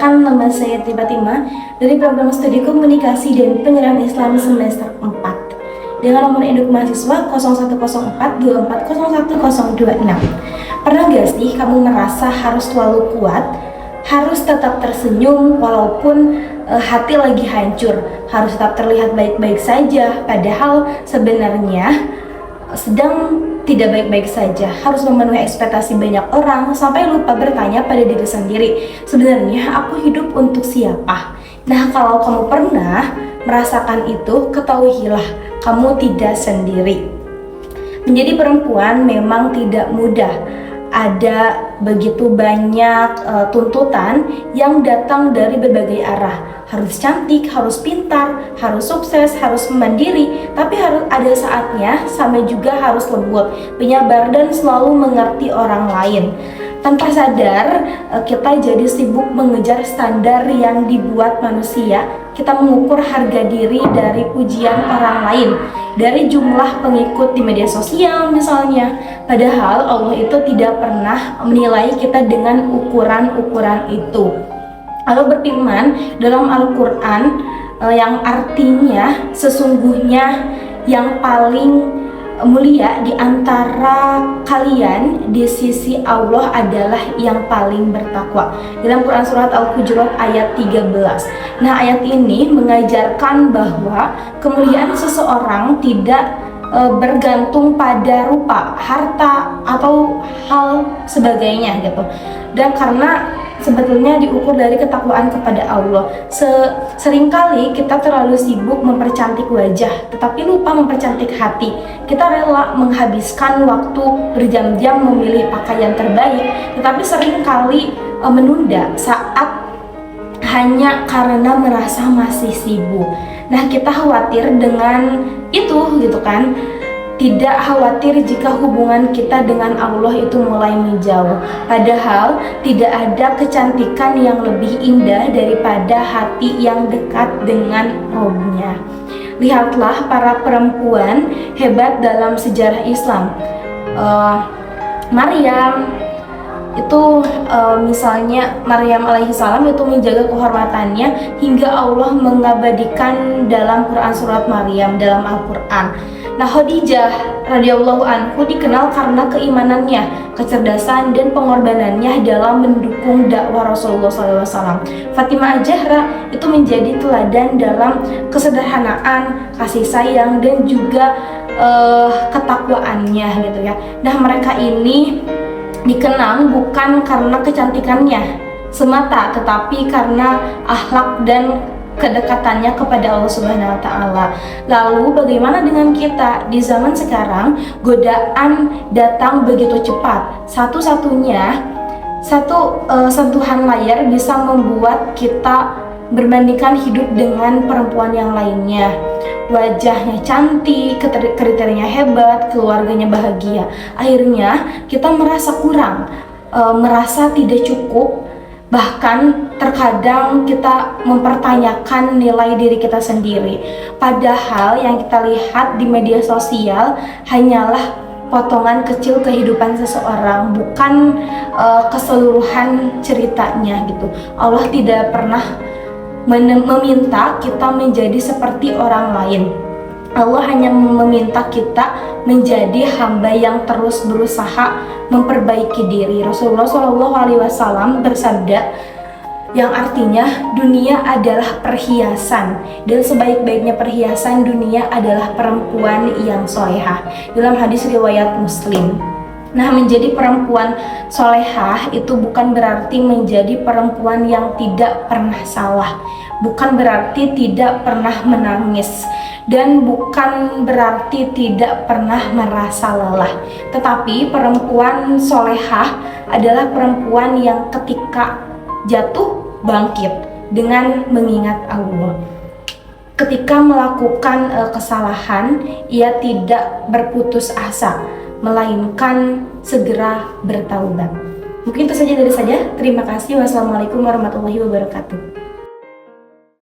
Perkenalkan, nama saya Fatimah dari program studi komunikasi dan penyerahan Islam semester 4 dengan nomor induk mahasiswa 0104240126. Pernah gak sih kamu merasa harus selalu kuat, harus tetap tersenyum walaupun hati lagi hancur, harus tetap terlihat baik-baik saja padahal sebenarnya sedang tidak baik-baik saja, harus memenuhi ekspektasi banyak orang sampai lupa bertanya pada diri sendiri, sebenarnya aku hidup untuk siapa? Nah, kalau kamu pernah merasakan itu, ketahuilah kamu tidak sendiri. Menjadi perempuan memang tidak mudah. Ada begitu banyak tuntutan yang datang dari berbagai arah. Harus cantik, harus pintar, harus sukses, harus mandiri, tapi harus ada saatnya sama juga harus lembut, penyabar dan selalu mengerti orang lain. Tanpa sadar, kita jadi sibuk mengejar standar yang dibuat manusia. Kita mengukur harga diri dari pujian orang lain, dari jumlah pengikut di media sosial misalnya. Padahal Allah itu tidak pernah menilai kita dengan ukuran-ukuran itu. Allah berfirman dalam Al-Quran yang artinya sesungguhnya yang paling mulia di antara kalian di sisi Allah adalah yang paling bertakwa. Dalam Quran surat Al-Hujurat ayat 13. Nah, ayat ini mengajarkan bahwa kemuliaan seseorang tidak bergantung pada rupa, harta atau hal sebagainya gitu. Dan karena sebetulnya diukur dari ketakwaan kepada Allah. Seringkali kita terlalu sibuk mempercantik wajah, tetapi lupa mempercantik hati. Kita rela menghabiskan waktu berjam-jam memilih pakaian terbaik, tetapi seringkali menunda saat hanya karena merasa masih sibuk. Nah, kita khawatir dengan itu gitu kan. Tidak khawatir jika hubungan kita dengan Allah itu mulai menjauh. Padahal tidak ada kecantikan yang lebih indah daripada hati yang dekat dengan Rabb-Nya. Lihatlah para perempuan hebat dalam sejarah Islam. Maryam itu misalnya Maryam alaihissalam itu menjaga kehormatannya hingga Allah mengabadikan dalam Quran surat Maryam dalam Al-Quran. Nah, Khadijah radhiyallahu anhu dikenal karena keimanannya, kecerdasan dan pengorbanannya dalam mendukung dakwah Rasulullah SAW. Fatimah Az-Zahra itu menjadi teladan dalam kesederhanaan, kasih sayang dan juga ketakwaannya gitu ya. Nah, mereka ini dikenang bukan karena kecantikannya semata, tetapi karena akhlak dan kedekatannya kepada Allah Subhanahu wa Ta'ala. Lalu bagaimana dengan kita di zaman sekarang? Godaan datang begitu cepat. Satu-satunya sentuhan layar bisa membuat kita berbandingkan hidup dengan perempuan yang lainnya. Wajahnya cantik, kriterianya hebat, keluarganya bahagia. Akhirnya kita merasa kurang, merasa tidak cukup. Bahkan terkadang kita mempertanyakan nilai diri kita sendiri. Padahal yang kita lihat di media sosial hanyalah potongan kecil kehidupan seseorang, bukan keseluruhan ceritanya gitu. Allah tidak pernah meminta kita menjadi seperti orang lain. Allah hanya meminta kita menjadi hamba yang terus berusaha memperbaiki diri. Rasulullah SAW bersabda yang artinya dunia adalah perhiasan dan sebaik-baiknya perhiasan dunia adalah perempuan yang solehah, dalam hadis riwayat Muslim. Nah, menjadi perempuan solehah itu bukan berarti menjadi perempuan yang tidak pernah salah, bukan berarti tidak pernah menangis, dan bukan berarti tidak pernah merasa lelah. Tetapi perempuan solehah adalah perempuan yang ketika jatuh bangkit dengan mengingat Allah. Ketika melakukan kesalahan, ia tidak berputus asa, melainkan segera bertaubat. Mungkin itu saja dari saya. Terima kasih. Wassalamualaikum warahmatullahi wabarakatuh.